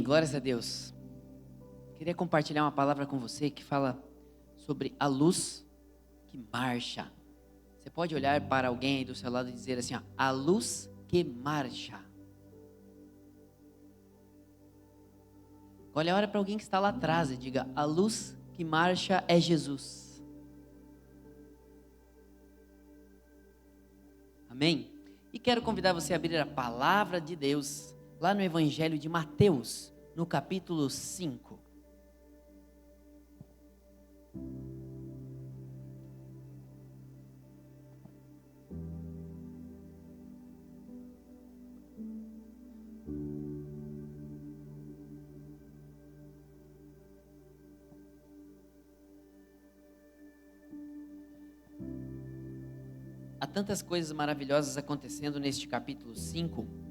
glórias a Deus. Queria compartilhar uma palavra com você que fala sobre a luz que marcha. Você pode olhar para alguém aí do seu lado e dizer assim, ó, a luz que marcha. Olha para alguém que está lá atrás e diga, a luz que marcha é Jesus. Amém? E quero convidar você a abrir a palavra de Deus lá no Evangelho de Mateus, no capítulo 5. Há tantas coisas maravilhosas acontecendo neste capítulo 5.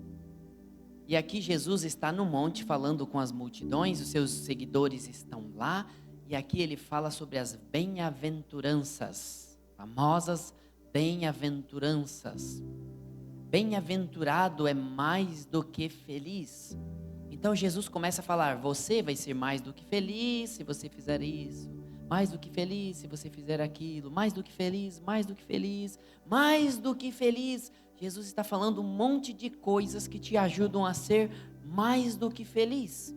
E aqui Jesus está no monte falando com as multidões, os seus seguidores estão lá. E aqui ele fala sobre as bem-aventuranças, famosas bem-aventuranças. Bem-aventurado é mais do que feliz. Então Jesus começa a falar, você vai ser mais do que feliz se você fizer isso. Mais do que feliz se você fizer aquilo, mais do que feliz, mais do que feliz, mais do que feliz. Jesus está falando um monte de coisas que te ajudam a ser mais do que feliz.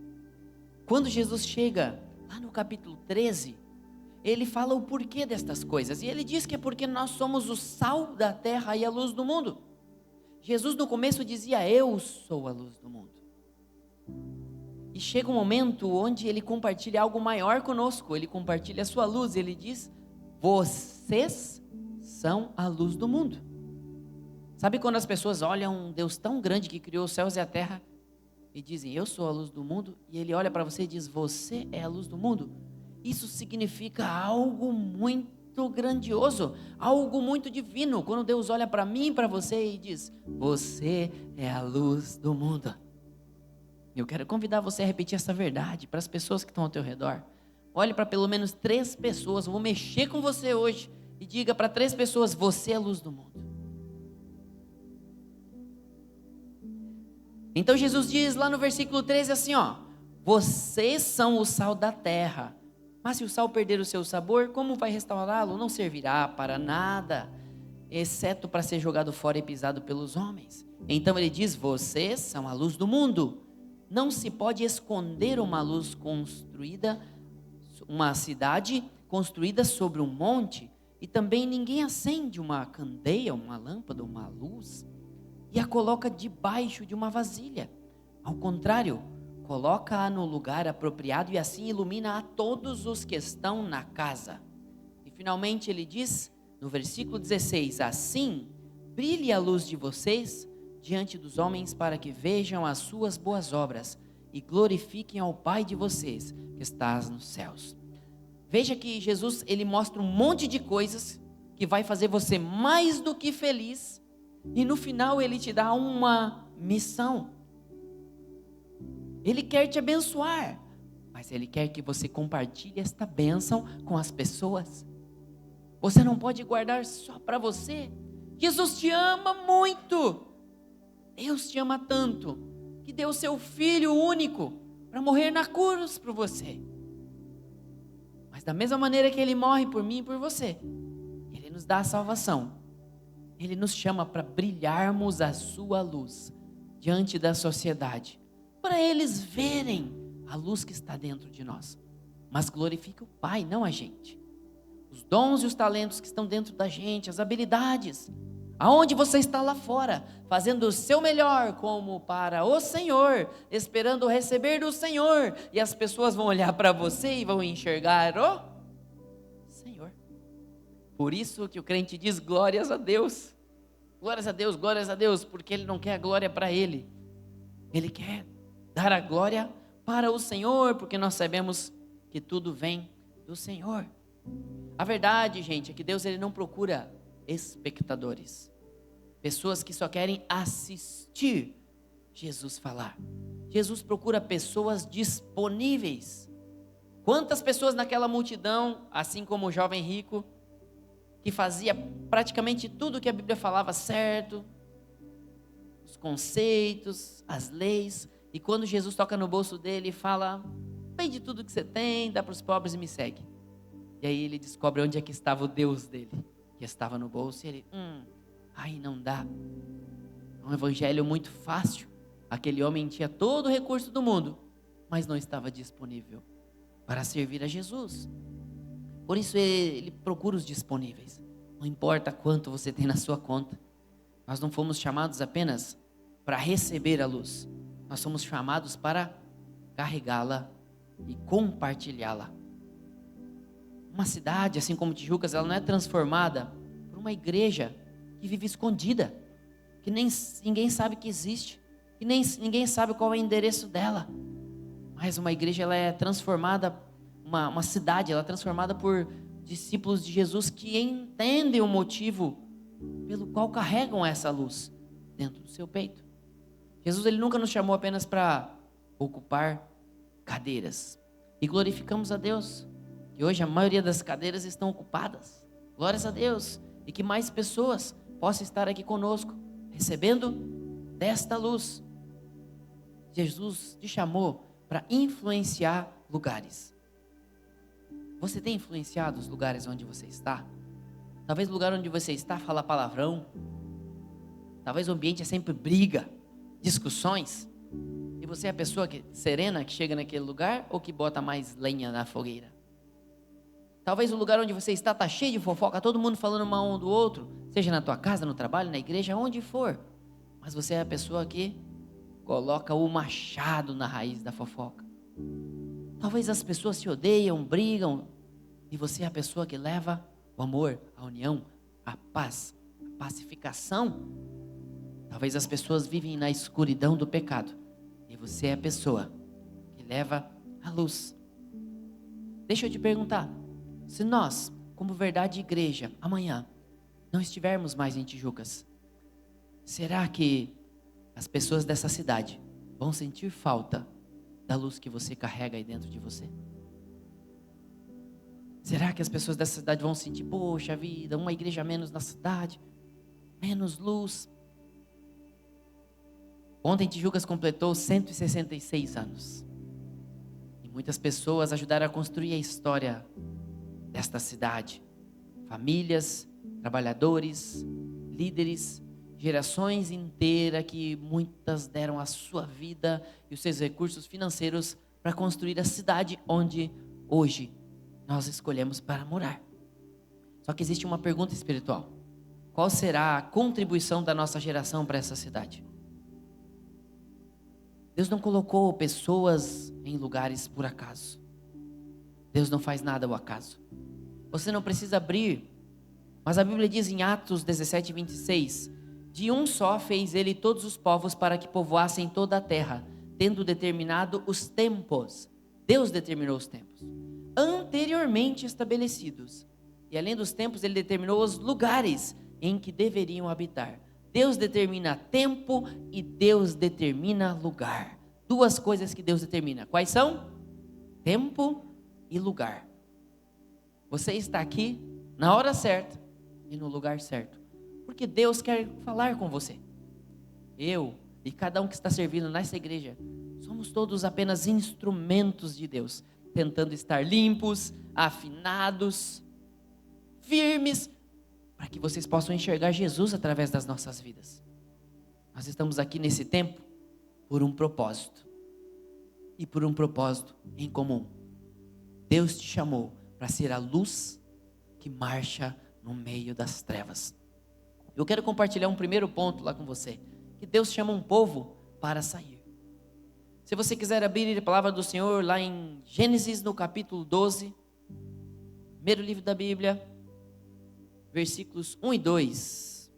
Quando Jesus chega lá no capítulo 13, ele fala o porquê destas coisas. E ele diz que é porque nós somos o sal da terra e a luz do mundo. Jesus no começo dizia, eu sou a luz do mundo. E chega um momento onde ele compartilha algo maior conosco, ele compartilha a sua luz, ele diz, vocês são a luz do mundo. Sabe quando as pessoas olham um Deus tão grande que criou os céus e a terra e dizem, eu sou a luz do mundo, e ele olha para você e diz, você é a luz do mundo? Isso significa algo muito grandioso, algo muito divino, quando Deus olha para mim e para você e diz, você é a luz do mundo. Eu quero convidar você a repetir essa verdade para as pessoas que estão ao teu redor. Olhe para pelo menos 3 pessoas, eu vou mexer com você hoje e diga para 3 pessoas, você é a luz do mundo. Então Jesus diz lá no versículo 13 assim, ó, vocês são o sal da terra, mas se o sal perder o seu sabor, como vai restaurá-lo? Não servirá para nada, exceto para ser jogado fora e pisado pelos homens. Então ele diz, vocês são a luz do mundo. Não se pode esconder uma luz construída, uma cidade construída sobre um monte, e também ninguém acende uma candeia, uma lâmpada, uma luz, e a coloca debaixo de uma vasilha. Ao contrário, coloca-a no lugar apropriado e assim ilumina a todos os que estão na casa. E finalmente ele diz, no versículo 16, assim, brilhe a luz de vocês diante dos homens para que vejam as suas boas obras e glorifiquem ao Pai de vocês que está nos céus. Veja que Jesus, ele mostra um monte de coisas que vai fazer você mais do que feliz e no final ele te dá uma missão. Ele quer te abençoar, mas ele quer que você compartilhe esta bênção com as pessoas. Você não pode guardar só para você. Jesus te ama muito. Deus te ama tanto que deu seu Filho único para morrer na cruz por você. Mas da mesma maneira que Ele morre por mim e por você, Ele nos dá a salvação. Ele nos chama para brilharmos a sua luz diante da sociedade, para eles verem a luz que está dentro de nós. Mas glorifique o Pai, não a gente. Os dons e os talentos que estão dentro da gente, as habilidades. Aonde você está lá fora, fazendo o seu melhor como para o Senhor, esperando receber do Senhor, e as pessoas vão olhar para você e vão enxergar o Senhor. Por isso que o crente diz glórias a Deus, glórias a Deus, porque ele não quer a glória para ele, ele quer dar a glória para o Senhor, porque nós sabemos que tudo vem do Senhor. A verdade, gente, é que Deus ele não procura espectadores, pessoas que só querem assistir Jesus falar. Jesus procura pessoas disponíveis. Quantas pessoas naquela multidão, assim como o jovem rico, que fazia praticamente tudo que a Bíblia falava certo, os conceitos, as leis, E quando Jesus toca no bolso dele e fala: vende tudo que você tem, dá para os pobres e me segue. E aí ele descobre onde é que estava o Deus dele, que estava no bolso, e ele, aí não dá. É um evangelho muito fácil. Aquele homem tinha todo o recurso do mundo, mas não estava disponível para servir a Jesus. Por isso ele procura os disponíveis. Não importa quanto você tem na sua conta. Nós não fomos chamados apenas para receber a luz. Nós somos chamados para carregá-la e compartilhá-la. Uma cidade, assim como Tijucas, ela não é transformada por uma igreja que vive escondida, que nem ninguém sabe que existe, que nem ninguém sabe qual é o endereço dela. Mas uma igreja, ela é transformada, uma cidade, ela é transformada por discípulos de Jesus que entendem o motivo pelo qual carregam essa luz dentro do seu peito. Jesus, ele nunca nos chamou apenas para ocupar cadeiras. E glorificamos a Deus que hoje a maioria das cadeiras estão ocupadas. Glórias a Deus. E que mais pessoas possam estar aqui conosco, recebendo desta luz. Jesus te chamou para influenciar lugares. Você tem influenciado os lugares onde você está? Talvez o lugar onde você está fala palavrão. Talvez o ambiente é sempre briga, discussões. E você é a pessoa serena que chega naquele lugar ou que bota mais lenha na fogueira? Talvez o lugar onde você está cheio de fofoca, todo mundo falando mal um do outro, seja na tua casa, no trabalho, na igreja, onde for. Mas você é a pessoa que coloca o machado na raiz da fofoca. Talvez as pessoas se odeiam, brigam, e você é a pessoa que leva o amor, a união, a paz, a pacificação. Talvez as pessoas vivem na escuridão do pecado, e você é a pessoa que leva a luz. Deixa eu te perguntar, se nós, como Verdade Igreja, amanhã, não estivermos mais em Tijucas, será que as pessoas dessa cidade vão sentir falta da luz que você carrega aí dentro de você? Será que as pessoas dessa cidade vão sentir, poxa vida, uma igreja a menos na cidade, menos luz? Ontem Tijucas completou 166 anos. E muitas pessoas ajudaram a construir a história desta cidade. Famílias, trabalhadores, líderes, gerações inteiras que muitas deram a sua vida e os seus recursos financeiros para construir a cidade onde hoje nós escolhemos para morar. Só que existe uma pergunta espiritual. Qual será a contribuição da nossa geração para essa cidade? Deus não colocou pessoas em lugares por acaso. Deus não faz nada ao acaso. Você não precisa abrir, mas a Bíblia diz em Atos 17, 26, de um só fez ele todos os povos para que povoassem toda a terra, tendo determinado os tempos. Deus determinou os tempos anteriormente estabelecidos. E além dos tempos, ele determinou os lugares em que deveriam habitar. Deus determina tempo e Deus determina lugar. Duas coisas que Deus determina. Quais são? Tempo e lugar. Você está aqui na hora certa e no lugar certo. Porque Deus quer falar com você. Eu e cada um que está servindo nessa igreja, somos todos apenas instrumentos de Deus, tentando estar limpos, afinados, firmes, para que vocês possam enxergar Jesus através das nossas vidas. Nós estamos aqui nesse tempo por um propósito, e por um propósito em comum. Deus te chamou para ser a luz que marcha no meio das trevas. Eu quero compartilhar um primeiro ponto lá com você, que Deus chama um povo para sair. Se você quiser abrir a palavra do Senhor lá em Gênesis, no capítulo 12, primeiro livro da Bíblia, versículos 1 e 2.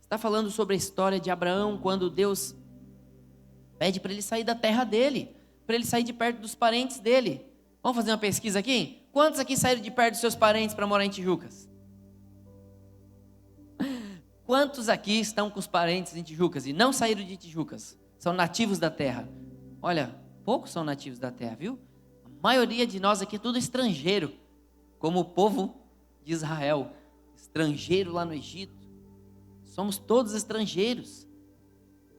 Está falando sobre a história de Abraão, quando Deus pede para ele sair da terra dele, para ele sair de perto dos parentes dele. Vamos fazer uma pesquisa aqui? Quantos aqui saíram de perto dos seus parentes para morar em Tijucas? Quantos aqui estão com os parentes em Tijucas e não saíram de Tijucas? São nativos da terra. Olha, poucos são nativos da terra, viu? A maioria de nós aqui é tudo estrangeiro, como o povo de Israel, estrangeiro lá no Egito. Somos todos estrangeiros.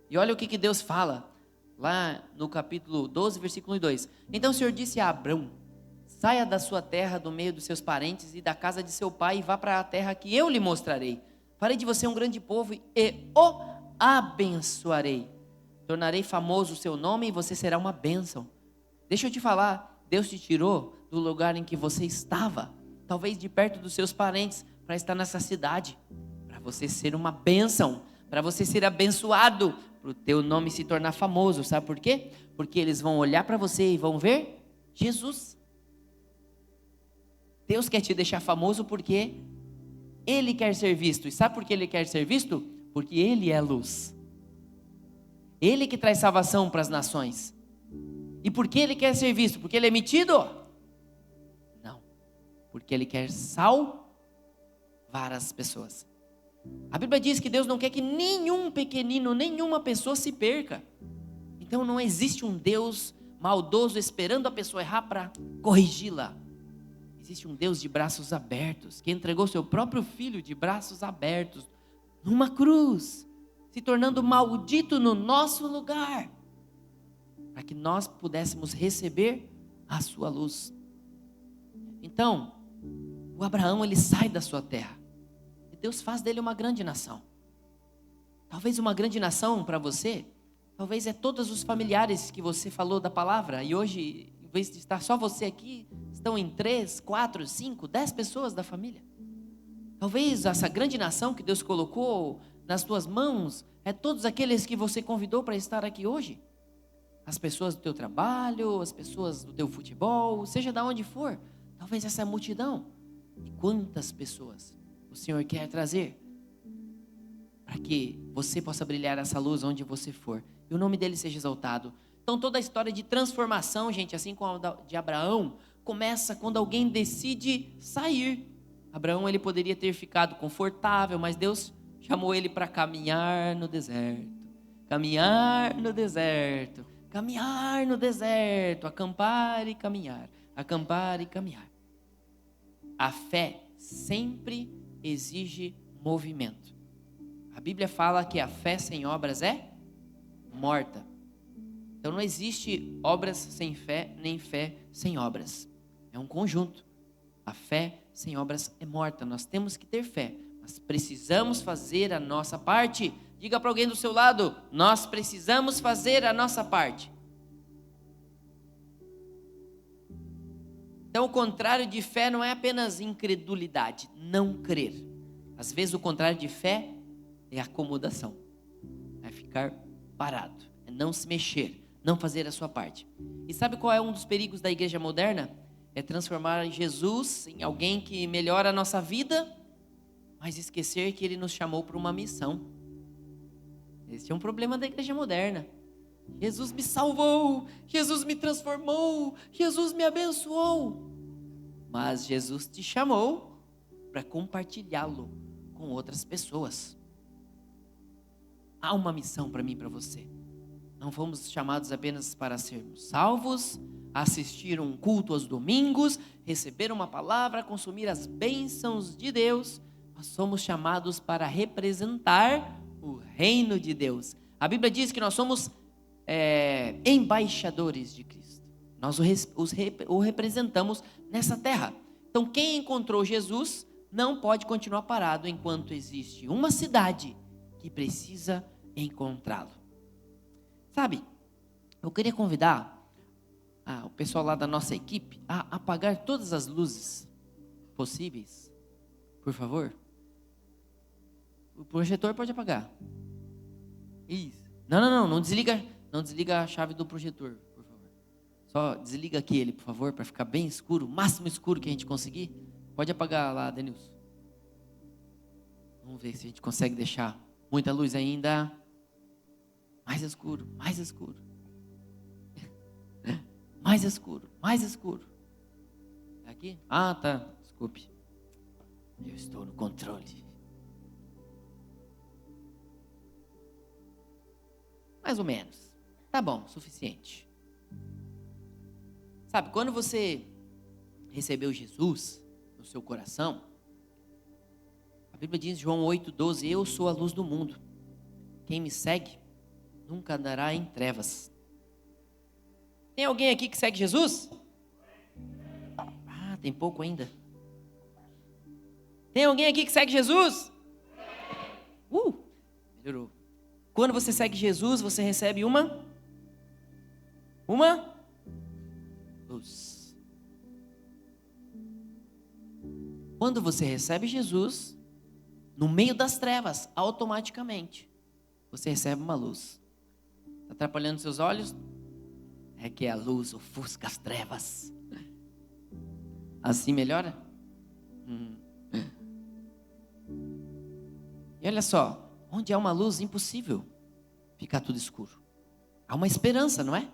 E olha o que Deus fala, lá no capítulo 12, versículo 2. Então o Senhor disse a Abrão: saia da sua terra, do meio dos seus parentes e da casa de seu pai, e vá para a terra que eu lhe mostrarei. Farei de você um grande povo e o abençoarei. Tornarei famoso o seu nome e você será uma bênção. Deixa eu te falar, Deus te tirou do lugar em que você estava, talvez de perto dos seus parentes, para estar nessa cidade, para você ser uma bênção, para você ser abençoado, para o teu nome se tornar famoso. Sabe por quê? Porque eles vão olhar para você e vão ver Jesus. Deus quer te deixar famoso porque Ele quer ser visto. E sabe por que Ele quer ser visto? Porque Ele é luz. Ele que traz salvação para as nações. E por que Ele quer ser visto? Porque Ele é metido? Não. Porque Ele quer salvar as pessoas. A Bíblia diz que Deus não quer que nenhum pequenino, nenhuma pessoa se perca. Então não existe um Deus maldoso esperando a pessoa errar para corrigi-la. Existe um Deus de braços abertos, que entregou seu próprio filho de braços abertos, numa cruz, se tornando maldito no nosso lugar, para que nós pudéssemos receber a sua luz. Então, o Abraão, ele sai da sua terra, e Deus faz dele uma grande nação. Talvez uma grande nação para você, talvez é todos os familiares que você falou da palavra, e hoje, em vez de estar só você aqui, estão em 3, 4, 5, 10 pessoas da família. Talvez essa grande nação que Deus colocou nas tuas mãos é todos aqueles que você convidou para estar aqui hoje. As pessoas do teu trabalho, as pessoas do teu futebol, seja de onde for. Talvez essa é a multidão. E quantas pessoas o Senhor quer trazer para que você possa brilhar essa luz onde você for. E o nome dele seja exaltado. Então toda a história de transformação, gente, assim como a de Abraão, começa quando alguém decide sair. Abraão, ele poderia ter ficado confortável, mas Deus chamou ele para caminhar no deserto. Caminhar no deserto. Caminhar no deserto. Acampar e caminhar. Acampar e caminhar. A fé sempre exige movimento. A Bíblia fala que a fé sem obras é morta. Então não existe obras sem fé, nem fé sem obras. É um conjunto. A fé sem obras é morta. Nós temos que ter fé, mas precisamos fazer a nossa parte. Diga para alguém do seu lado: nós precisamos fazer a nossa parte. Então o contrário de fé não é apenas incredulidade, não crer. Às vezes o contrário de fé é acomodação, é ficar parado, é não se mexer, não fazer a sua parte. E sabe qual é um dos perigos da igreja moderna? É transformar Jesus em alguém que melhora a nossa vida, mas esquecer que Ele nos chamou para uma missão. Esse é um problema da igreja moderna. Jesus me salvou, Jesus me transformou, Jesus me abençoou. Mas Jesus te chamou para compartilhá-lo com outras pessoas. Há uma missão para mim e para você. Não fomos chamados apenas para sermos salvos, assistir um culto aos domingos, receber uma palavra, consumir as bênçãos de Deus. Nós somos chamados para representar o reino de Deus. A Bíblia diz que nós somos embaixadores de Cristo. Nós o representamos nessa terra. Então quem encontrou Jesus não pode continuar parado enquanto existe uma cidade que precisa encontrá-lo. Sabe, eu queria convidar o pessoal lá da nossa equipe a apagar todas as luzes possíveis, por favor. O projetor pode apagar. Isso. Não desliga a chave do projetor, por favor. Só desliga aqui ele, por favor, para ficar bem escuro, o máximo escuro que a gente conseguir. Pode apagar lá, Denilson. Vamos ver se a gente consegue deixar muita luz ainda. Mais escuro, mais escuro. Mais escuro, mais escuro. Tá aqui? Ah, tá. Desculpe. Eu estou no controle. Mais ou menos. Tá bom, suficiente. Sabe, quando você recebeu Jesus no seu coração, a Bíblia diz em João 8,12: eu sou a luz do mundo. Quem me segue nunca andará em trevas. Tem alguém aqui que segue Jesus? Ah, tem pouco ainda. Tem alguém aqui que segue Jesus? Melhorou. Quando você segue Jesus, você recebe uma luz. Quando você recebe Jesus, no meio das trevas, automaticamente, você recebe uma luz. Está atrapalhando seus olhos? É que a luz ofusca as trevas. Assim melhora? E olha só, onde há uma luz, impossível ficar tudo escuro. Há uma esperança, não é?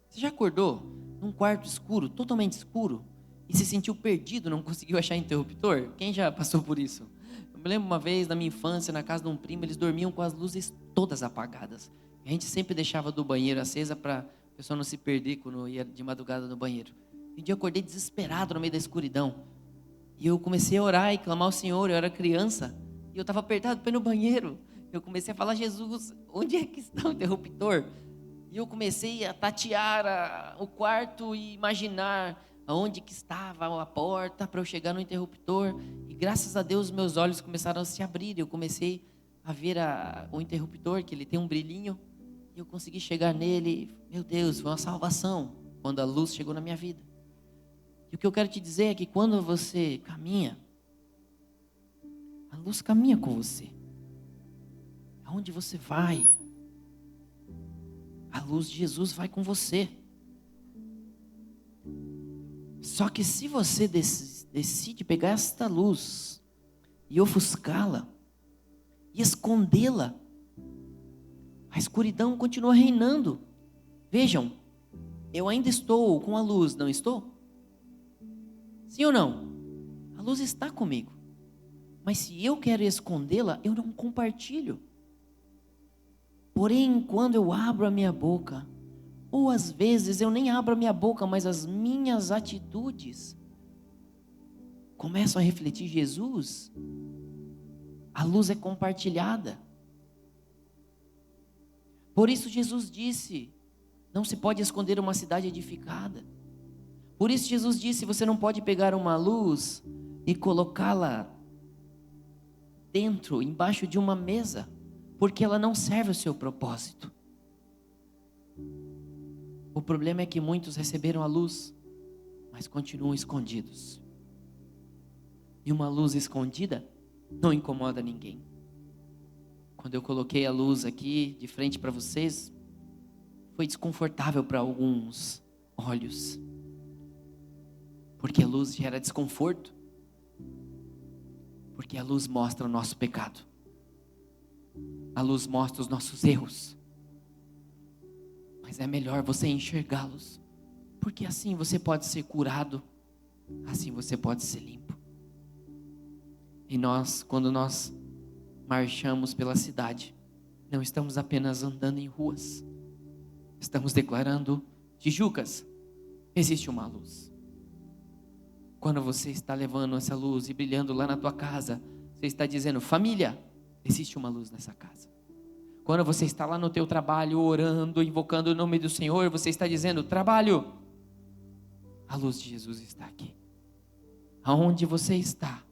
Você já acordou num quarto escuro, totalmente escuro, e se sentiu perdido, não conseguiu achar interruptor? Quem já passou por isso? Eu me lembro uma vez, na minha infância, na casa de um primo, eles dormiam com as luzes todas apagadas. A gente sempre deixava do banheiro acesa para a pessoa não se perder quando ia de madrugada no banheiro. Um dia eu acordei desesperado no meio da escuridão. E eu comecei a orar e clamar ao Senhor. Eu era criança e eu estava apertado para ir no banheiro. Eu comecei a falar: Jesus, onde é que está o interruptor? E eu comecei a tatear o quarto e imaginar aonde que estava a porta para eu chegar no interruptor. E graças a Deus meus olhos começaram a se abrir. Eu comecei a ver o interruptor, que ele tem um brilhinho. E eu consegui chegar nele. Meu Deus, foi uma salvação quando a luz chegou na minha vida. E o que eu quero te dizer é que quando você caminha, a luz caminha com você. Aonde você vai, a luz de Jesus vai com você. Só que se você decide pegar esta luz e ofuscá-la, e escondê-la, a escuridão continua reinando. Vejam, eu ainda estou com a luz, não estou? Sim ou não? A luz está comigo. Mas se eu quero escondê-la, eu não compartilho. Porém, quando eu abro a minha boca, ou às vezes eu nem abro a minha boca, mas as minhas atitudes começam a refletir Jesus, a luz é compartilhada. Por isso Jesus disse: não se pode esconder uma cidade edificada. Por isso Jesus disse: você não pode pegar uma luz e colocá-la dentro, embaixo de uma mesa, porque ela não serve ao seu propósito. O problema é que muitos receberam a luz, mas continuam escondidos. E uma luz escondida não incomoda ninguém. Quando eu coloquei a luz aqui de frente para vocês, foi desconfortável para alguns olhos, porque a luz gera desconforto, porque a luz mostra o nosso pecado, a luz mostra os nossos erros, mas é melhor você enxergá-los, porque assim você pode ser curado, assim você pode ser limpo. E nós, quando nós marchamos pela cidade, não estamos apenas andando em ruas, estamos declarando: Tijucas, existe uma luz. Quando você está levando essa luz e brilhando lá na tua casa, você está dizendo: família, existe uma luz nessa casa. Quando você está lá no teu trabalho, orando, invocando o nome do Senhor, você está dizendo: trabalho, a luz de Jesus está aqui. Aonde você está,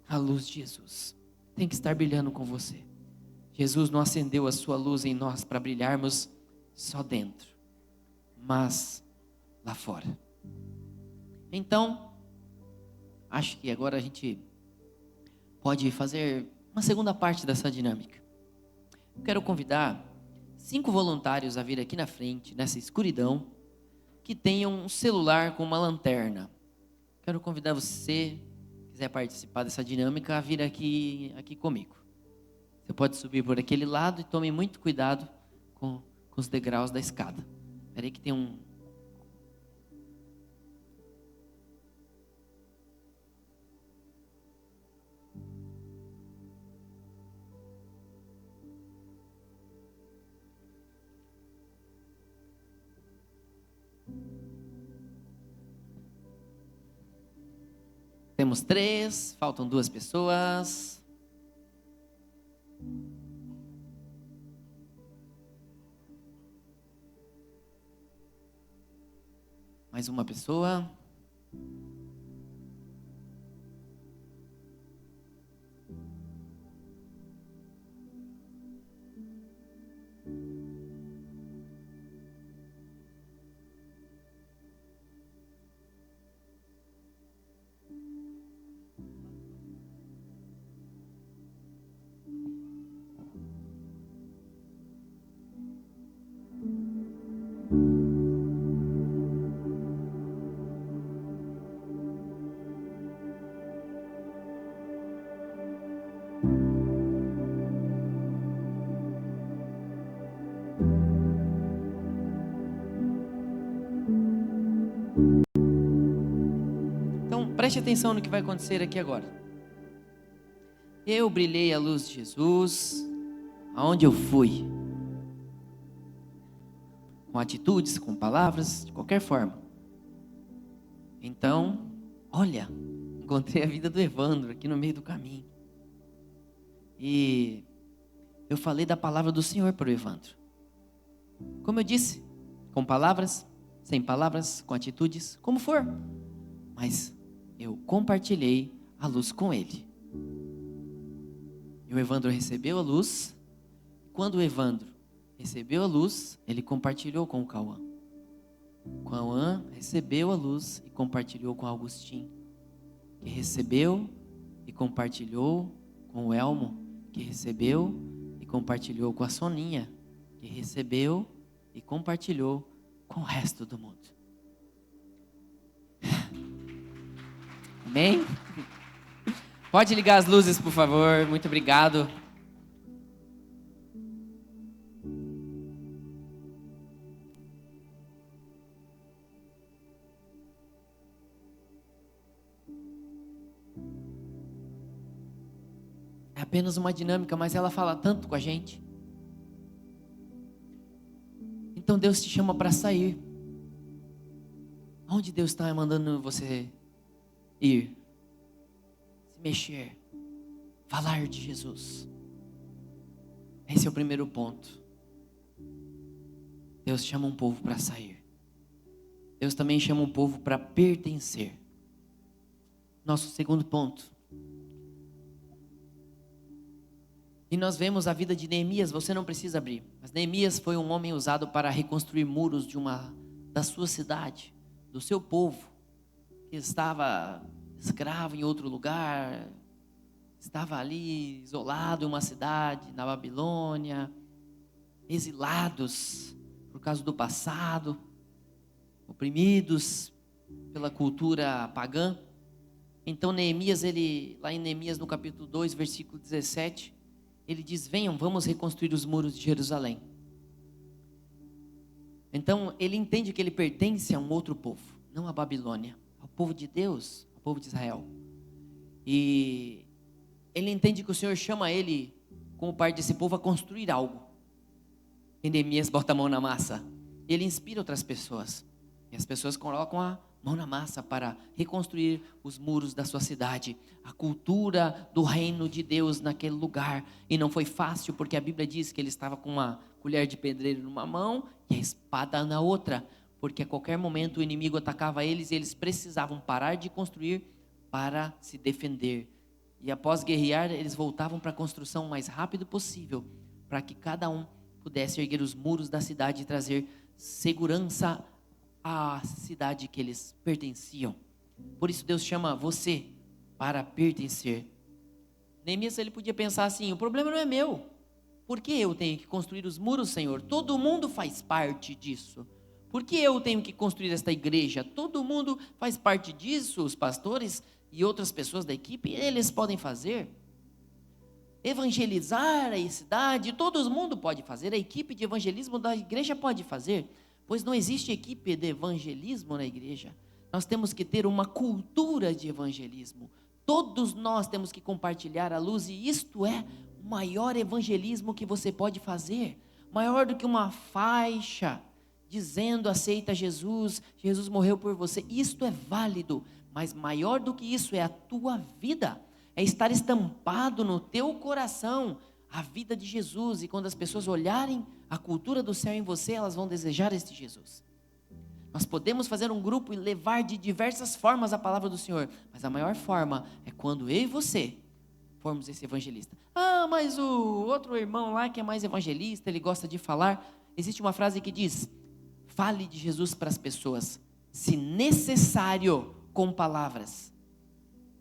a luz de Jesus tem que estar brilhando com você. Jesus não acendeu a sua luz em nós para brilharmos só dentro, mas lá fora. Então, acho que agora a gente pode fazer uma segunda parte dessa dinâmica. Eu quero convidar 5 voluntários a vir aqui na frente, nessa escuridão, que tenham um celular com uma lanterna. Quero convidar você, se quiser participar dessa dinâmica, a vir aqui comigo. Você pode subir por aquele lado e tome muito cuidado com os degraus da escada. Espera aí que tem um... Temos 3, faltam 2 pessoas. Mais uma pessoa. Então, preste atenção no que vai acontecer aqui agora. Eu brilhei a luz de Jesus, aonde eu fui. Com atitudes, com palavras, de qualquer forma. Então, olha, encontrei a vida do Evandro aqui no meio do caminho. E eu falei da palavra do Senhor para o Evandro. Como eu disse, com palavras, sem palavras, com atitudes, como for. Mas eu compartilhei a luz com ele. E o Evandro recebeu a luz. Quando o Evandro recebeu a luz, ele compartilhou com o Cauã. O Cauã recebeu a luz e compartilhou com o Agostinho, que recebeu e compartilhou com o Elmo, que recebeu e compartilhou com a Soninha, que recebeu e compartilhou com o resto do mundo. Amém? Pode ligar as luzes, por favor. Muito obrigado. É apenas uma dinâmica, mas ela fala tanto com a gente. Então Deus te chama para sair. Aonde Deus está mandando você ir? Se mexer. Falar de Jesus. Esse é o primeiro ponto. Deus chama um povo para sair. Deus também chama um povo para pertencer. Nosso segundo ponto. E nós vemos a vida de Neemias, você não precisa abrir. Mas Neemias foi um homem usado para reconstruir muros da sua cidade, do seu povo, que estava escravo em outro lugar, estava ali isolado em uma cidade, na Babilônia, exilados por causa do passado, oprimidos pela cultura pagã. Então Neemias, lá em Neemias no capítulo 2, versículo 17, ele diz: venham, vamos reconstruir os muros de Jerusalém. Então ele entende que ele pertence a um outro povo, não a Babilônia, ao povo de Deus, ao povo de Israel. E ele entende que o Senhor chama ele, como parte desse povo, a construir algo. E Neemias bota a mão na massa. Ele inspira outras pessoas. E as pessoas colocam a mão na massa para reconstruir os muros da sua cidade. A cultura do reino de Deus naquele lugar. E não foi fácil, porque a Bíblia diz que ele estava com uma colher de pedreiro numa mão e a espada na outra. Porque a qualquer momento o inimigo atacava eles e eles precisavam parar de construir para se defender. E após guerrear, eles voltavam para a construção o mais rápido possível, para que cada um pudesse erguer os muros da cidade e trazer segurança à cidade que eles pertenciam. Por isso Deus chama você para pertencer. Neemias, ele podia pensar assim: o problema não é meu. Por que eu tenho que construir os muros, Senhor? Todo mundo faz parte disso. Por que eu tenho que construir esta igreja? Todo mundo faz parte disso, os pastores e outras pessoas da equipe, eles podem fazer. Evangelizar a cidade, todo mundo pode fazer, a equipe de evangelismo da igreja pode fazer, pois não existe equipe de evangelismo na igreja. Nós temos que ter uma cultura de evangelismo. Todos nós temos que compartilhar a luz, e isto é o maior evangelismo que você pode fazer, maior do que uma faixa dizendo: aceita Jesus, Jesus morreu por você. Isto é válido, mas maior do que isso é a tua vida, é estar estampado no teu coração a vida de Jesus. E quando as pessoas olharem a cultura do céu em você, elas vão desejar este Jesus. Nós podemos fazer um grupo e levar de diversas formas a palavra do Senhor, mas a maior forma é quando eu e você formos esse evangelista. Ah, mas o outro irmão lá que é mais evangelista, ele gosta de falar. Existe uma frase que diz: fale de Jesus para as pessoas, se necessário, com palavras.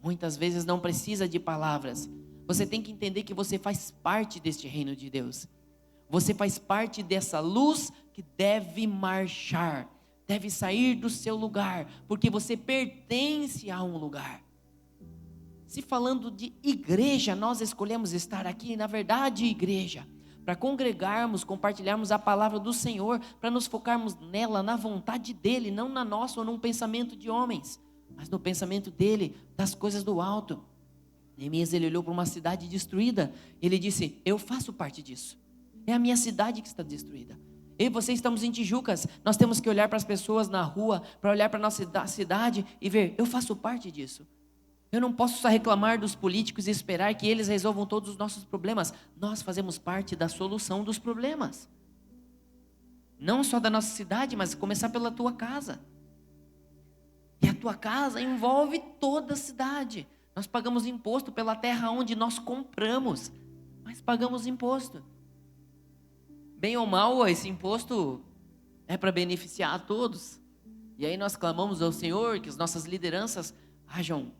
Muitas vezes não precisa de palavras. Você tem que entender que você faz parte deste reino de Deus. Você faz parte dessa luz que deve marchar, deve sair do seu lugar, porque você pertence a um lugar. Se falando de igreja, nós escolhemos estar aqui, na verdade, igreja, para congregarmos, compartilharmos a palavra do Senhor, para nos focarmos nela, na vontade dEle, não na nossa ou num pensamento de homens, mas no pensamento dEle, das coisas do alto. Neemias, ele olhou para uma cidade destruída, ele disse: eu faço parte disso, é a minha cidade que está destruída. Eu e você estamos em Tijucas, nós temos que olhar para as pessoas na rua, para olhar para a nossa cidade e ver: eu faço parte disso. Eu não posso só reclamar dos políticos e esperar que eles resolvam todos os nossos problemas. Nós fazemos parte da solução dos problemas. Não só da nossa cidade, mas começar pela tua casa. E a tua casa envolve toda a cidade. Nós pagamos imposto pela terra onde nós compramos, mas pagamos imposto. Bem ou mal, esse imposto é para beneficiar a todos. E aí nós clamamos ao Senhor que as nossas lideranças hajam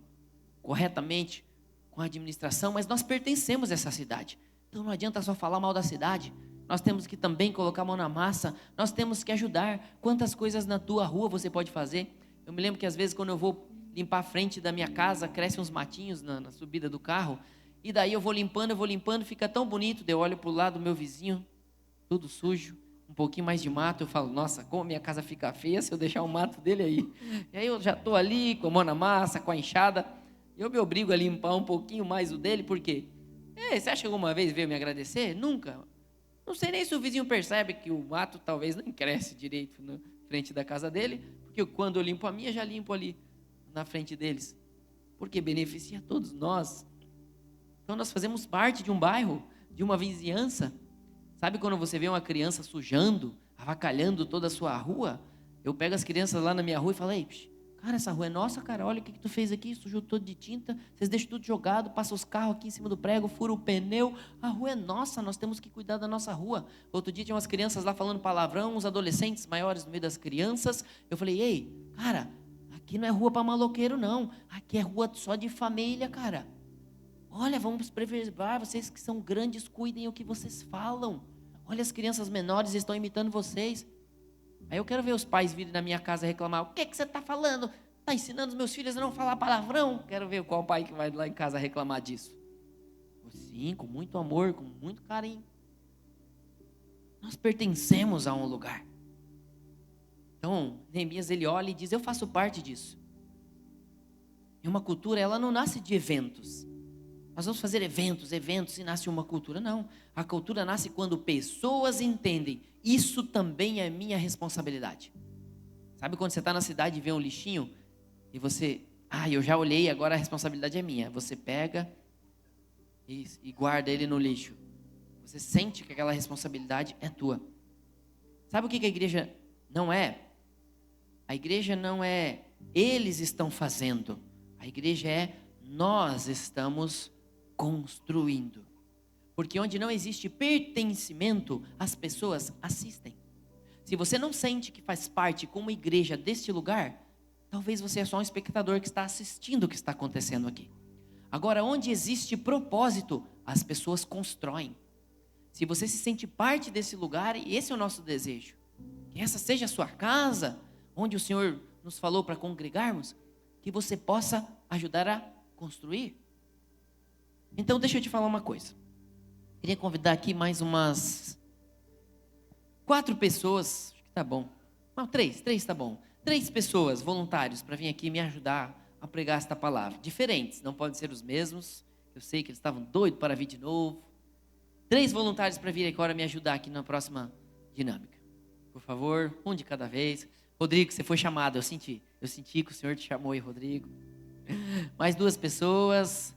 corretamente com a administração, mas nós pertencemos a essa cidade. Então não adianta só falar mal da cidade. Nós temos que também colocar a mão na massa. Nós temos que ajudar. Quantas coisas na tua rua você pode fazer? Eu me lembro que às vezes quando eu vou limpar a frente da minha casa, crescem uns matinhos na subida do carro, e daí eu vou limpando, fica tão bonito. Eu olho para o lado do meu vizinho, tudo sujo, um pouquinho mais de mato, eu falo: nossa, como minha casa fica feia se eu deixar o mato dele aí. E aí eu já estou ali com a mão na massa, com a enxada, eu me obrigo a limpar um pouquinho mais o dele, porque você acha que alguma vez veio me agradecer? Nunca. Não sei nem se o vizinho percebe que o mato talvez nem cresce direito na frente da casa dele, porque quando eu limpo a minha, já limpo ali na frente deles, porque beneficia todos nós. Então nós fazemos parte de um bairro, de uma vizinhança. Sabe quando você vê uma criança sujando, avacalhando toda a sua rua? Eu pego as crianças lá na minha rua e falo: ei, cara, essa rua é nossa, cara, olha o que tu fez aqui, sujou todo de tinta, vocês deixam tudo jogado, passam os carros aqui em cima do prego, furam o pneu, a rua é nossa, nós temos que cuidar da nossa rua. Outro dia tinha umas crianças lá falando palavrão, uns adolescentes maiores no meio das crianças, eu falei: ei, cara, aqui não é rua para maloqueiro não, aqui é rua só de família, cara. Olha, vamos preservar, vocês que são grandes, cuidem o que vocês falam. Olha, as crianças menores estão imitando vocês. Aí eu quero ver os pais virem na minha casa reclamar: o que você está falando? Está ensinando os meus filhos a não falar palavrão? Quero ver qual pai que vai lá em casa reclamar disso. Sim, com muito amor, com muito carinho. Nós pertencemos a um lugar. Então, Neemias, ele olha e diz: eu faço parte disso. E uma cultura, ela não nasce de eventos. Nós vamos fazer eventos e nasce uma cultura. Não, a cultura nasce quando pessoas entendem: isso também é minha responsabilidade. Sabe quando você está na cidade e vê um lixinho e você: eu já olhei, agora a responsabilidade é minha. Você pega e guarda ele no lixo. Você sente que aquela responsabilidade é tua. Sabe o que a igreja não é? A igreja não é eles estão fazendo. A igreja é nós estamos construindo. Porque onde não existe pertencimento, as pessoas assistem. Se você não sente que faz parte como igreja deste lugar, talvez você é só um espectador que está assistindo o que está acontecendo aqui. Agora, onde existe propósito, as pessoas constroem. Se você se sente parte desse lugar, e esse é o nosso desejo, que essa seja a sua casa, onde o Senhor nos falou para congregarmos, que você possa ajudar a construir. Então deixa eu te falar uma coisa. Queria convidar aqui mais umas 4 pessoas, acho que tá bom. Não, 3 tá bom. 3 pessoas, voluntários, para vir aqui me ajudar a pregar esta palavra. Diferentes, não podem ser os mesmos. Eu sei que eles estavam doidos para vir de novo. 3 voluntários para vir agora me ajudar aqui na próxima dinâmica. Por favor, um de cada vez. Rodrigo, você foi chamado, eu senti que o Senhor te chamou aí, Rodrigo. Mais 2 pessoas.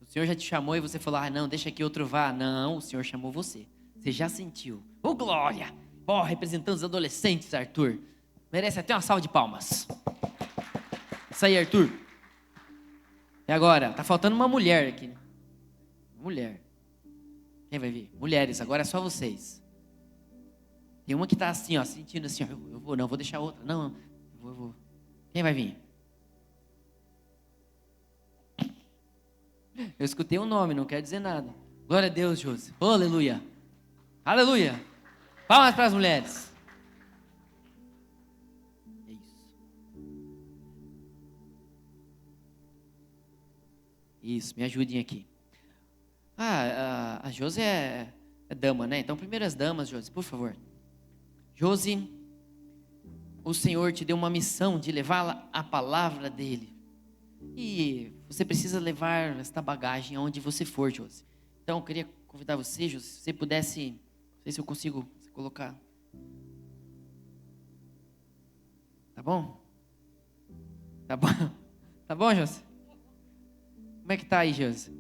O Senhor já te chamou e você falou: não, deixa que outro vá. Não, o Senhor chamou você. Você já sentiu. Glória! Representando os adolescentes, Arthur. Merece até uma salva de palmas. Isso aí, Arthur. E agora? Tá faltando uma mulher aqui. Mulher. Quem vai vir? Mulheres, agora é só vocês. Tem uma que tá assim, ó, sentindo assim, ó, eu vou, não, vou deixar outra. Não, eu vou. Quem vai vir? Eu escutei um nome, não quer dizer nada. Glória a Deus, Josi. Oh, aleluia. Aleluia. Palmas para as mulheres. É isso. Isso, me ajudem aqui. A Josi é dama, né? Então, primeiras damas, Josi, por favor. Josi, o Senhor te deu uma missão de levar a palavra dele. E você precisa levar esta bagagem aonde você for, Josi. Então, eu queria convidar você, Josi, se você pudesse, não sei se eu consigo colocar. Tá bom? Tá bom? Tá bom, Josi? Como é que tá aí, Josi?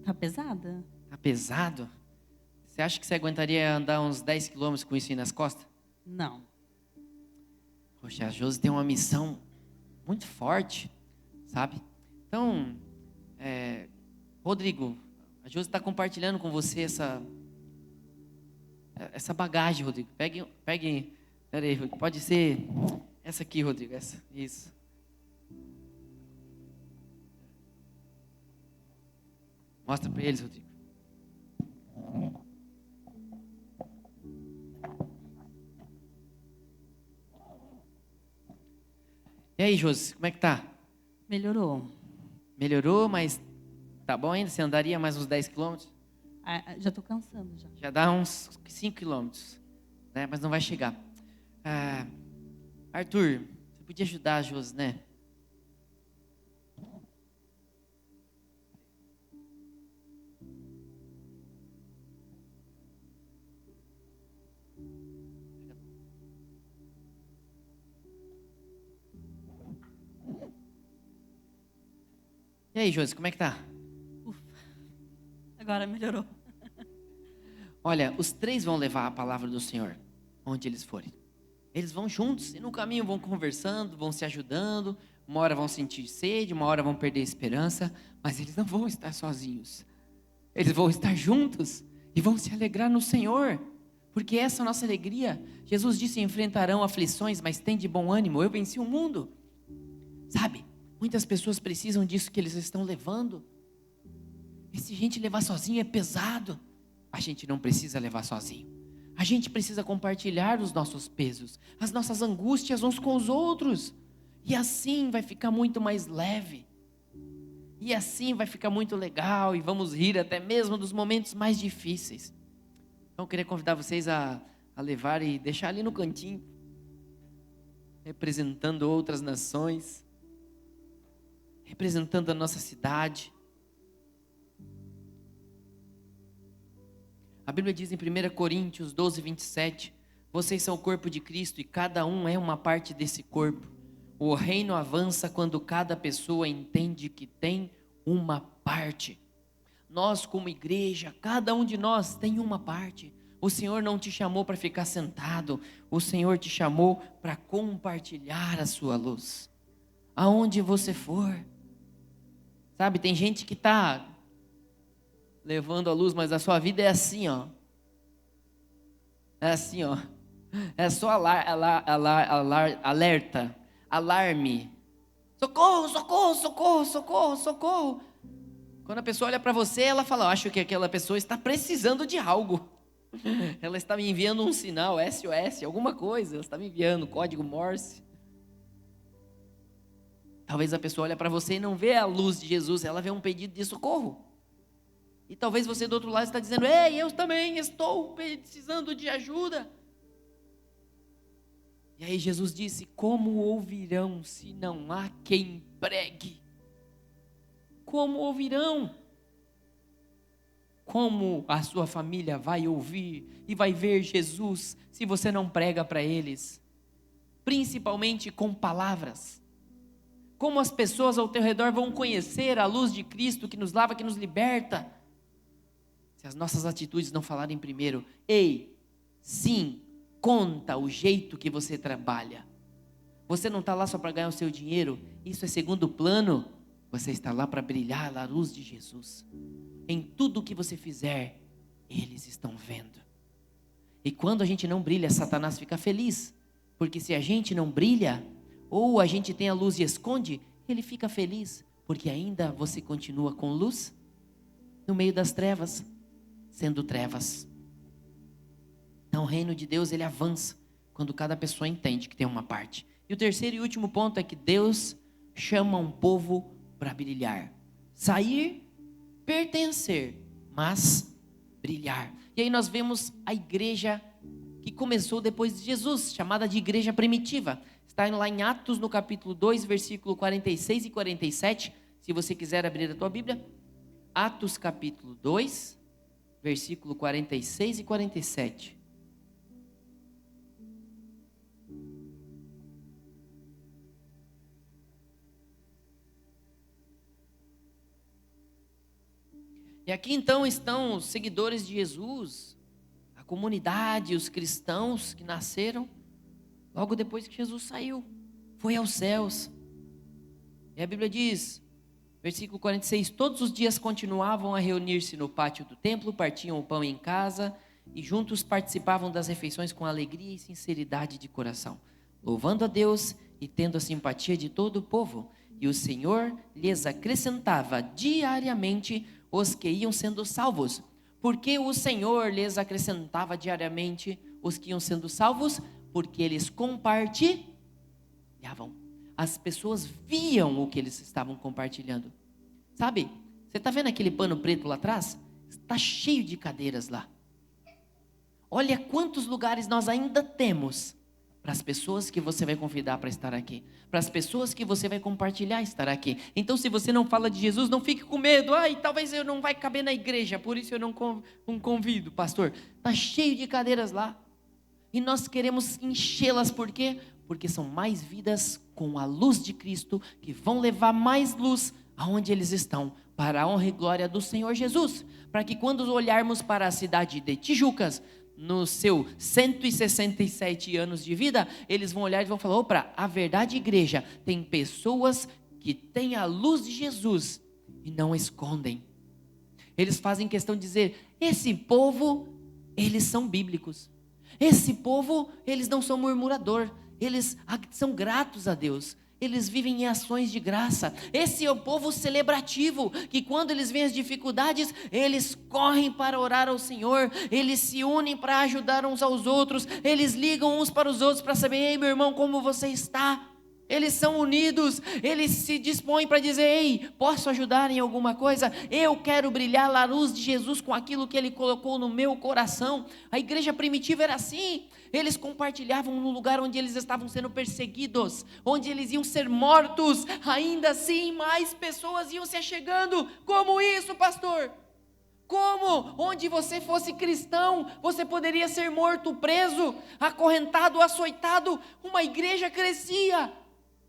Tá pesada? Tá pesado? Você acha que você aguentaria andar uns 10 quilômetros com isso aí nas costas? Não. Poxa, a Josi tem uma missão muito forte, sabe? Então, Rodrigo, a Josi está compartilhando com você essa bagagem, Rodrigo. Pegue, peraí, pode ser essa aqui, Rodrigo, isso. Mostra para eles, Rodrigo. E aí, Josi, como é que tá? Melhorou. Melhorou, mas tá bom ainda? Você andaria mais uns 10 quilômetros? Já tô cansando já. Já dá uns 5 quilômetros, né? Mas não vai chegar. Arthur, você podia ajudar a Josi, né? E aí, Josi, como é que tá? Ufa. Agora melhorou. Olha, os 3 vão levar a palavra do Senhor, onde eles forem. Eles vão juntos e no caminho vão conversando, vão se ajudando. Uma hora vão sentir sede, uma hora vão perder a esperança, mas eles não vão estar sozinhos. Eles vão estar juntos e vão se alegrar no Senhor, porque essa é a nossa alegria. Jesus disse: enfrentarão aflições, mas tem de bom ânimo, eu venci o mundo. Sabe, muitas pessoas precisam disso que eles estão levando. E se a gente levar sozinho é pesado. A gente não precisa levar sozinho. A gente precisa compartilhar os nossos pesos, as nossas angústias uns com os outros. E assim vai ficar muito mais leve. E assim vai ficar muito legal e vamos rir até mesmo dos momentos mais difíceis. Então eu queria convidar vocês a levar e deixar ali no cantinho, representando outras nações, representando a nossa cidade. A Bíblia diz em 1 Coríntios 12, 27, vocês são o corpo de Cristo e cada um é uma parte desse corpo. O reino avança quando cada pessoa entende que tem uma parte. Nós como igreja, cada um de nós tem uma parte. O Senhor não te chamou para ficar sentado, o Senhor te chamou para compartilhar a sua luz. Aonde você for. Sabe, tem gente que está levando a luz, mas a sua vida é assim, ó. É assim, ó. É só alerta, alarme. Socorro, socorro, socorro, socorro, socorro. Quando a pessoa olha para você, ela fala: eu acho que aquela pessoa está precisando de algo. Ela está me enviando um sinal, SOS, alguma coisa. Ela está me enviando código Morse. Talvez a pessoa olhe para você e não vê a luz de Jesus, ela vê um pedido de socorro. E talvez você do outro lado está dizendo: ei, eu também estou precisando de ajuda. E aí Jesus disse: como ouvirão se não há quem pregue? Como ouvirão? Como a sua família vai ouvir e vai ver Jesus se você não prega para eles? Principalmente com palavras. Como as pessoas ao teu redor vão conhecer a luz de Cristo que nos lava, que nos liberta? Se as nossas atitudes não falarem primeiro: ei, sim, conta o jeito que você trabalha. Você não está lá só para ganhar o seu dinheiro. Isso é segundo plano. Você está lá para brilhar a luz de Jesus. Em tudo que você fizer, eles estão vendo. E quando a gente não brilha, Satanás fica feliz. Porque se a gente não brilha, ou a gente tem a luz e esconde, ele fica feliz. Porque ainda você continua com luz no meio das trevas, sendo trevas. Então o reino de Deus, ele avança quando cada pessoa entende que tem uma parte. E o terceiro e último ponto é que Deus chama um povo para brilhar. Sair, pertencer, mas brilhar. E aí nós vemos a igreja que começou depois de Jesus, chamada de igreja primitiva. Está lá em Atos, no capítulo 2, versículo 46 e 47. Se você quiser abrir a tua Bíblia. Atos, capítulo 2, versículo 46 e 47. E aqui então estão os seguidores de Jesus, a comunidade, os cristãos que nasceram logo depois que Jesus saiu, foi aos céus. E a Bíblia diz, versículo 46, todos os dias continuavam a reunir-se no pátio do templo, partiam o pão em casa e juntos participavam das refeições com alegria e sinceridade de coração, louvando a Deus e tendo a simpatia de todo o povo. E o Senhor lhes acrescentava diariamente os que iam sendo salvos. Porque o Senhor lhes acrescentava diariamente os que iam sendo salvos? Porque eles compartilhavam. As pessoas viam o que eles estavam compartilhando. Sabe, você está vendo aquele pano preto lá atrás? Está cheio de cadeiras lá. Olha quantos lugares nós ainda temos para as pessoas que você vai convidar para estar aqui, para as pessoas que você vai compartilhar estar aqui. Então, se você não fala de Jesus, não fique com medo. Talvez eu não vai caber na igreja, por isso eu não convido, pastor. Está cheio de cadeiras lá. E nós queremos enchê-las, por quê? Porque são mais vidas com a luz de Cristo, que vão levar mais luz aonde eles estão, para a honra e glória do Senhor Jesus. Para que quando olharmos para a cidade de Tijucas, no seu 167 anos de vida, eles vão olhar e vão falar, opa, a verdade igreja tem pessoas que têm a luz de Jesus e não escondem. Eles fazem questão de dizer, esse povo, eles são bíblicos. Esse povo, eles não são murmurador, eles são gratos a Deus. Eles vivem em ações de graça. Esse é o povo celebrativo, que quando eles veem as dificuldades, eles correm para orar ao Senhor, eles se unem para ajudar uns aos outros, eles ligam uns para os outros para saber, ei meu irmão, como você está? Eles são unidos, eles se dispõem para dizer, ei, posso ajudar em alguma coisa? Eu quero brilhar a luz de Jesus com aquilo que Ele colocou no meu coração. A igreja primitiva era assim, eles compartilhavam no lugar onde eles estavam sendo perseguidos, onde eles iam ser mortos, ainda assim mais pessoas iam se achegando. Como isso, pastor? Como? Onde você fosse cristão, você poderia ser morto, preso, acorrentado, açoitado, uma igreja crescia.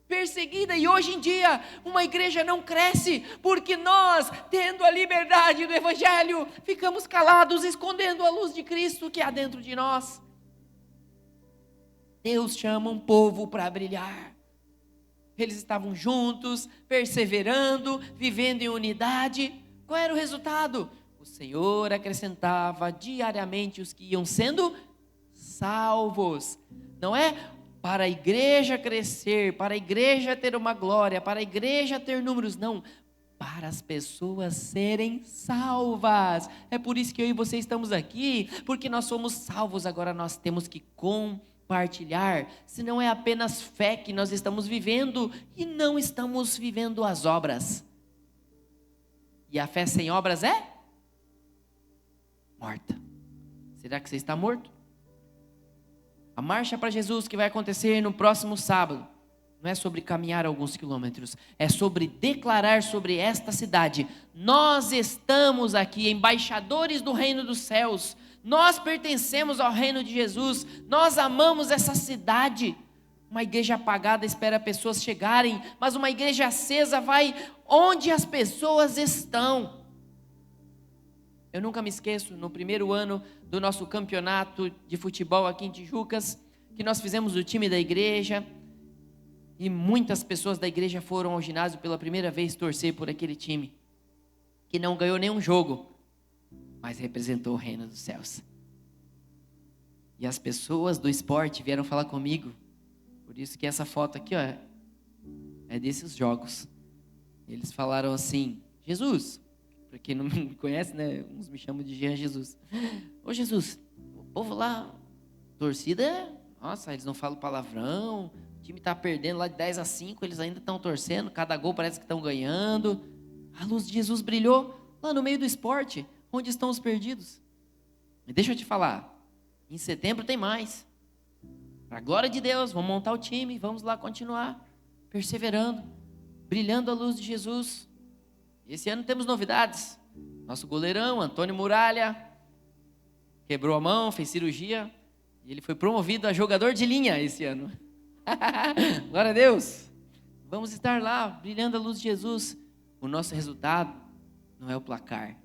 Perseguida, e hoje em dia uma igreja não cresce, porque nós, tendo a liberdade do Evangelho, ficamos calados, escondendo a luz de Cristo que há dentro de nós. Deus chama um povo para brilhar. Eles estavam juntos, perseverando, vivendo em unidade. Qual era o resultado? O Senhor acrescentava diariamente os que iam sendo salvos. Não é? Para a igreja crescer, para a igreja ter uma glória, para a igreja ter números, não, para as pessoas serem salvas. É por isso que eu e você estamos aqui, porque nós somos salvos, agora nós temos que compartilhar, senão é apenas fé que nós estamos vivendo e não estamos vivendo as obras. E a fé sem obras é morta. Será que você está morto? A marcha para Jesus que vai acontecer no próximo sábado, não é sobre caminhar alguns quilômetros, é sobre declarar sobre esta cidade, nós estamos aqui, embaixadores do reino dos céus, nós pertencemos ao reino de Jesus, nós amamos essa cidade. Uma igreja apagada espera pessoas chegarem, mas uma igreja acesa vai onde as pessoas estão. Eu nunca me esqueço, no primeiro ano do nosso campeonato de futebol aqui em Tijucas, que nós fizemos o time da igreja, E muitas pessoas da igreja foram ao ginásio pela primeira vez torcer por aquele time, que não ganhou nenhum jogo, mas representou o reino dos céus. E as pessoas do esporte vieram falar comigo, por isso que essa foto aqui, ó, é desses jogos. Eles falaram assim: Jesus, para quem não me conhece, né, uns me chamam de Jean Jesus. Ô Jesus, o povo lá, torcida, nossa, eles não falam palavrão, o time está perdendo lá de 10-5, eles ainda estão torcendo, cada gol parece que estão ganhando. A luz de Jesus brilhou lá no meio do esporte, onde estão os perdidos. E deixa eu te falar, em setembro tem mais. Para a glória de Deus, vamos montar o time, vamos lá continuar perseverando, brilhando a luz de Jesus. Esse ano temos novidades. Nosso goleirão, Antônio Muralha, quebrou a mão, fez cirurgia, e ele foi promovido a jogador de linha esse ano. Glória a Deus. Vamos estar lá, brilhando a luz de Jesus. O nosso resultado não é o placar.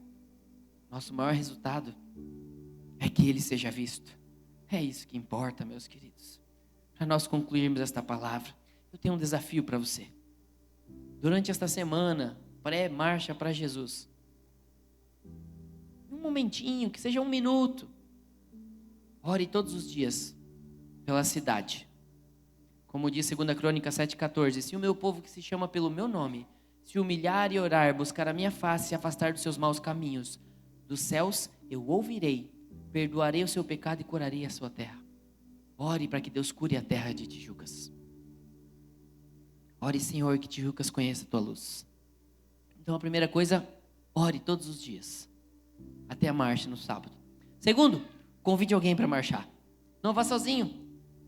Nosso maior resultado é que Ele seja visto. É isso que importa, meus queridos. Para nós concluirmos esta palavra, eu tenho um desafio para você. Durante esta semana, pré-marcha para Jesus, um momentinho, que seja 1 minuto, ore todos os dias pela cidade. Como diz 2 Crônica 7,14, se o meu povo que se chama pelo meu nome se humilhar e orar, buscar a minha face e se afastar dos seus maus caminhos, dos céus eu ouvirei, perdoarei o seu pecado e curarei a sua terra. Ore para que Deus cure a terra de Tijucas. Ore, Senhor, que Tijucas conheça a tua luz. Então a primeira coisa, ore todos os dias, até a marcha no sábado. Segundo, convide alguém para marchar. Não vá sozinho,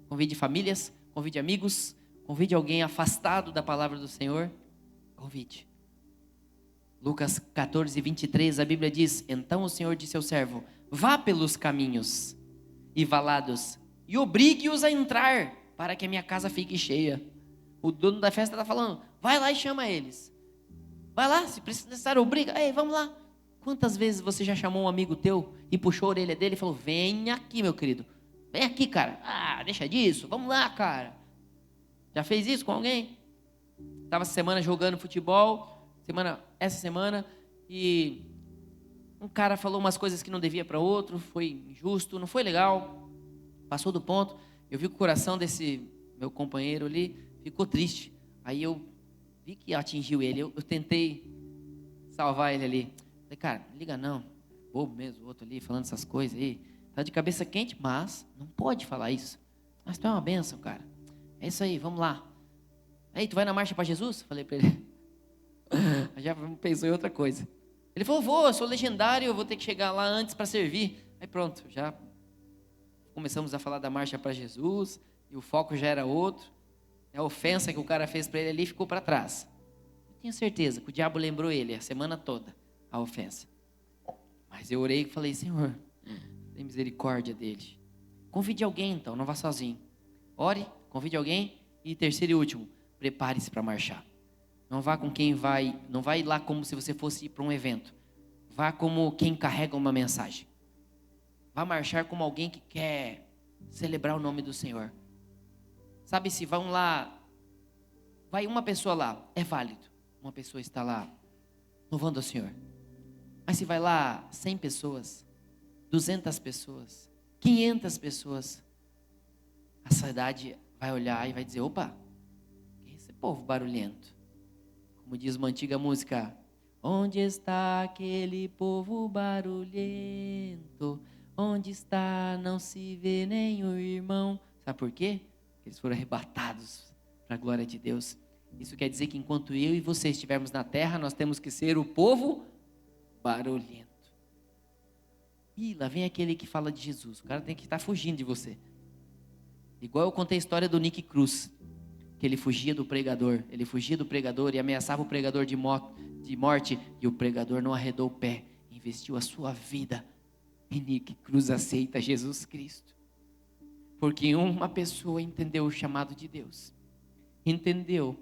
convide famílias, convide amigos, convide alguém afastado da palavra do Senhor, convide. Lucas 14:23, a Bíblia diz: então o Senhor disse ao servo: vá pelos caminhos e valados e obrigue-os a entrar, para que a minha casa fique cheia. O dono da festa está falando: vai lá e chama eles. Vai lá, se precisar, obriga. Ei, vamos lá. Quantas vezes você já chamou um amigo teu e puxou a orelha dele e falou: vem aqui, meu querido. Vem aqui, cara. Ah, deixa disso. Vamos lá, cara. Já fez isso com alguém? Estava essa semana jogando futebol, essa semana, e um cara falou umas coisas que não devia para outro, foi injusto, não foi legal, passou do ponto. Eu vi que o coração desse meu companheiro ali ficou triste. Aí eu vi que atingiu ele, eu tentei salvar ele ali. Falei: cara, não liga não, bobo mesmo, o outro ali falando essas coisas aí, tá de cabeça quente, mas não pode falar isso. Mas tu é uma bênção, cara. É isso aí, vamos lá. Aí, tu vai na marcha para Jesus? Falei para ele. Já pensou em outra coisa. Ele falou: vou, eu sou legendário, eu vou ter que chegar lá antes para servir. Aí pronto, já começamos a falar da marcha para Jesus, e o foco já era outro. A ofensa que o cara fez para ele ali ficou para trás. Eu tenho certeza que o diabo lembrou ele a semana toda, a ofensa. Mas eu orei e falei: Senhor, tem misericórdia dele. Convide alguém então, não vá sozinho. Ore, convide alguém. E terceiro e último, prepare-se para marchar. Não vá com quem vai, não vai lá como se você fosse ir para um evento. Vá como quem carrega uma mensagem. Vá marchar como alguém que quer celebrar o nome do Senhor. Sabe, se vão lá, vai uma pessoa lá, é válido. Uma pessoa está lá louvando ao Senhor. Mas se vai lá 100 pessoas, 200 pessoas, 500 pessoas, a cidade vai olhar e vai dizer: opa, quem é esse povo barulhento? Como diz uma antiga música: onde está aquele povo barulhento? Onde está? Não se vê nem o irmão. Sabe por quê? Porque eles foram arrebatados para a glória de Deus. Isso quer dizer que enquanto eu e você estivermos na terra, nós temos que ser o povo barulhento. Ih, lá vem aquele que fala de Jesus. O cara tem que estar fugindo de você. Igual eu contei a história do Nick Cruz, que ele fugia do pregador. Ele fugia do pregador e ameaçava o pregador de morte. E o pregador não arredou o pé, investiu a sua vida. E Nick Cruz aceita Jesus Cristo. Porque uma pessoa entendeu o chamado de Deus. Entendeu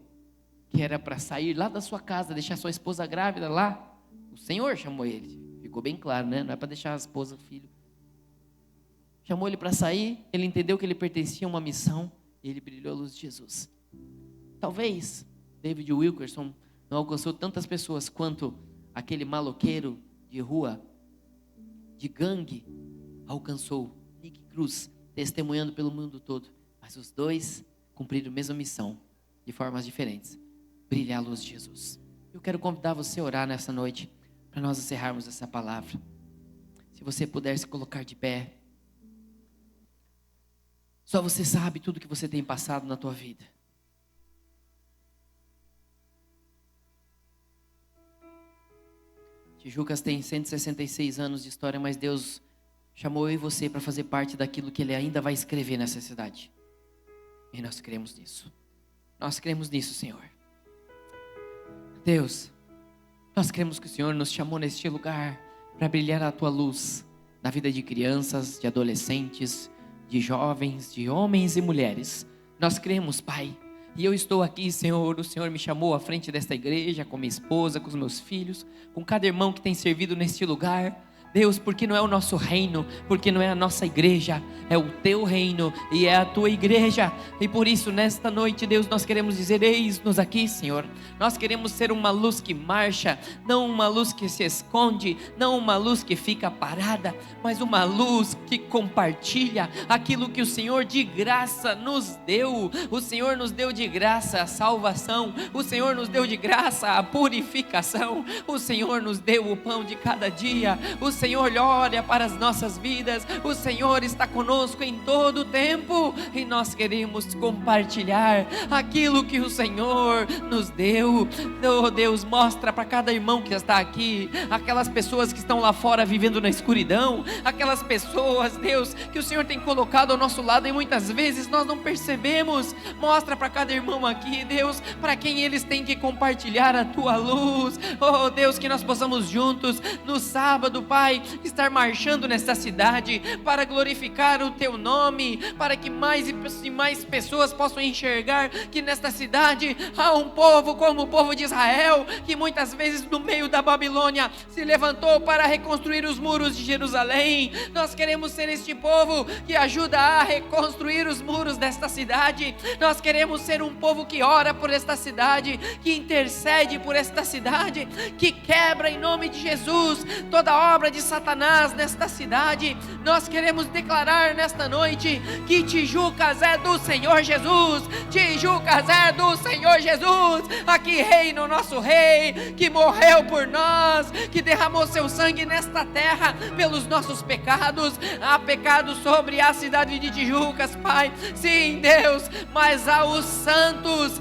que era para sair lá da sua casa, deixar sua esposa grávida lá. O Senhor chamou ele. Ficou bem claro, né? Não é para deixar a esposa, o filho. Chamou ele para sair. Ele entendeu que ele pertencia a uma missão. E ele brilhou a luz de Jesus. Talvez David Wilkerson não alcançou tantas pessoas quanto aquele maloqueiro de rua, de gangue, alcançou. Nick Cruz, testemunhando pelo mundo todo. Mas os dois cumpriram a mesma missão, de formas diferentes. Brilhar a luz de Jesus. Eu quero convidar você a orar nessa noite, para nós encerrarmos essa palavra. Se você puder se colocar de pé. Só você sabe tudo que você tem passado na tua vida. Tijucas tem 166 anos de história, mas Deus chamou eu e você para fazer parte daquilo que Ele ainda vai escrever nessa cidade. E nós cremos nisso. Nós cremos nisso, Senhor. Deus, nós cremos que o Senhor nos chamou neste lugar para brilhar a Tua luz na vida de crianças, de adolescentes, de jovens, de homens e mulheres. Nós cremos, Pai. E eu estou aqui, Senhor, o Senhor me chamou à frente desta igreja, com minha esposa, com os meus filhos, com cada irmão que tem servido neste lugar. Deus, porque não é o nosso reino, porque não é a nossa igreja, é o Teu reino e é a Tua igreja. E por isso, nesta noite, Deus, nós queremos dizer, eis-nos aqui, Senhor. Nós queremos ser uma luz que marcha, não uma luz que se esconde, não uma luz que fica parada, mas uma luz que compartilha aquilo que o Senhor de graça nos deu. O Senhor nos deu de graça a salvação, o Senhor nos deu de graça a purificação, o Senhor nos deu o pão de cada dia, o Senhor olha para as nossas vidas, o Senhor está conosco em todo o tempo, e nós queremos compartilhar aquilo que o Senhor nos deu. Oh Deus, mostra para cada irmão que está aqui, aquelas pessoas que estão lá fora vivendo na escuridão, aquelas pessoas, Deus, que o Senhor tem colocado ao nosso lado e muitas vezes nós não percebemos. Mostra para cada irmão aqui, Deus, para quem eles têm que compartilhar a Tua luz. Oh Deus, que nós possamos juntos no sábado, Pai, estar marchando nesta cidade para glorificar o Teu nome, para que mais e mais pessoas possam enxergar que nesta cidade há um povo como o povo de Israel, que muitas vezes no meio da Babilônia se levantou para reconstruir os muros de Jerusalém. Nós queremos ser este povo que ajuda a reconstruir os muros desta cidade. Nós queremos ser um povo que ora por esta cidade, que intercede por esta cidade, que quebra em nome de Jesus toda obra de Satanás nesta cidade. Nós queremos declarar nesta noite que Tijucas é do Senhor Jesus, Tijucas é do Senhor Jesus. Aqui reina o nosso Rei, que morreu por nós, que derramou seu sangue nesta terra pelos nossos pecados. Há pecado sobre a cidade de Tijucas, Pai, sim, Deus, mas há os santos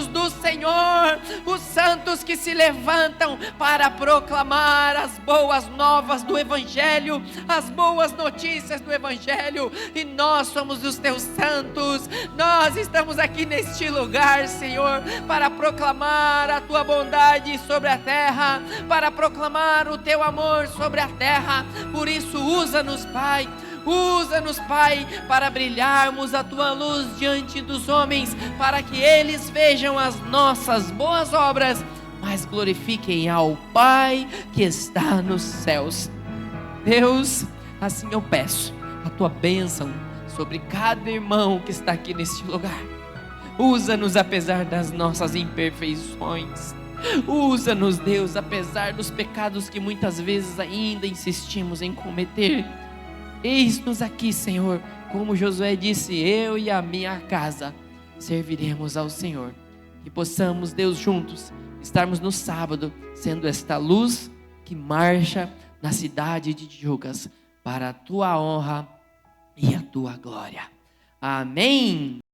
do Senhor, os santos que se levantam para proclamar as boas novas do Evangelho, as boas notícias do Evangelho, e nós somos os Teus santos. Nós estamos aqui neste lugar, Senhor, para proclamar a Tua bondade sobre a terra, para proclamar o Teu amor sobre a terra. Por isso, usa-nos, Pai. Usa-nos, Pai, para brilharmos a Tua luz diante dos homens, para que eles vejam as nossas boas obras, mas glorifiquem ao Pai que está nos céus. Deus, assim eu peço a Tua bênção sobre cada irmão que está aqui neste lugar. Usa-nos apesar das nossas imperfeições. Usa-nos, Deus, apesar dos pecados que muitas vezes ainda insistimos em cometer. Eis-nos aqui, Senhor, como Josué disse, eu e a minha casa serviremos ao Senhor. Que possamos, Deus, juntos estarmos no sábado, sendo esta luz que marcha na cidade de Tijucas, para a Tua honra e a Tua glória. Amém.